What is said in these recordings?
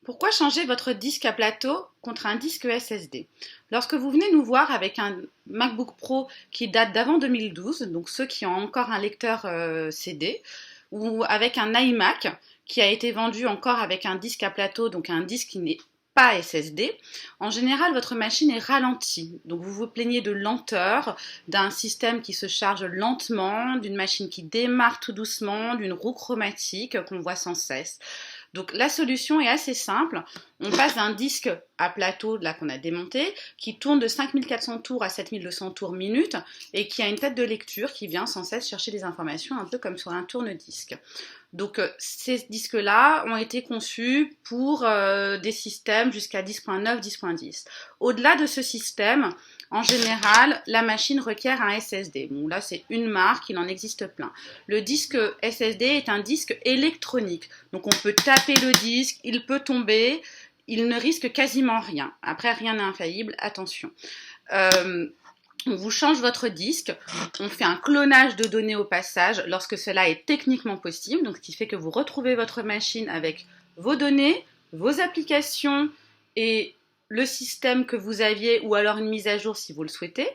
Pourquoi changer votre disque à plateau contre un disque SSD? Lorsque vous venez nous voir avec un MacBook Pro qui date d'avant 2012, donc ceux qui ont encore un lecteur CD, ou avec un iMac qui a été vendu encore avec un disque à plateau, donc un disque qui n'est pas SSD, en général votre machine est ralentie. Donc vous vous plaignez de lenteur, d'un système qui se charge lentement, d'une machine qui démarre tout doucement, d'une roue chromatique qu'on voit sans cesse. Donc la solution est assez simple. On passe d'un disque à plateau, là qu'on a démonté, qui tourne de 5400 tours à 7200 tours minute et qui a une tête de lecture qui vient sans cesse chercher des informations, un peu comme sur un tourne-disque. Donc ces disques-là ont été conçus pour des systèmes jusqu'à 10.9, 10.10. Au-delà de ce système, en général, la machine requiert un SSD. Bon, là, c'est une marque, il en existe plein. Le disque SSD est un disque électronique. Donc, on peut taper le disque, il peut tomber, il ne risque quasiment rien. Après, rien n'est infaillible, attention. On vous change votre disque, on fait un clonage de données au passage lorsque cela est techniquement possible, donc ce qui fait que vous retrouvez votre machine avec vos données, vos applications et le système que vous aviez ou alors une mise à jour si vous le souhaitez.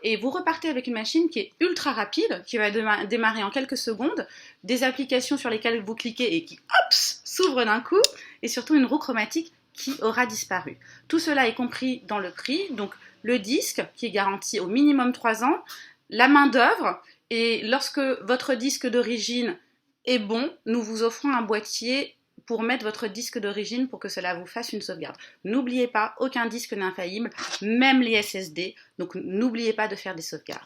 Et vous repartez avec une machine qui est ultra rapide, qui va démarrer en quelques secondes, des applications sur lesquelles vous cliquez et qui, hop, s'ouvrent d'un coup, et surtout une roue chromatique qui aura disparu. Tout cela est compris dans le prix, donc le disque qui est garanti au minimum 3 ans, la main d'œuvre, et lorsque votre disque d'origine est bon, nous vous offrons un boîtier pour mettre votre disque d'origine pour que cela vous fasse une sauvegarde. N'oubliez pas, aucun disque n'est infaillible, même les SSD, donc n'oubliez pas de faire des sauvegardes.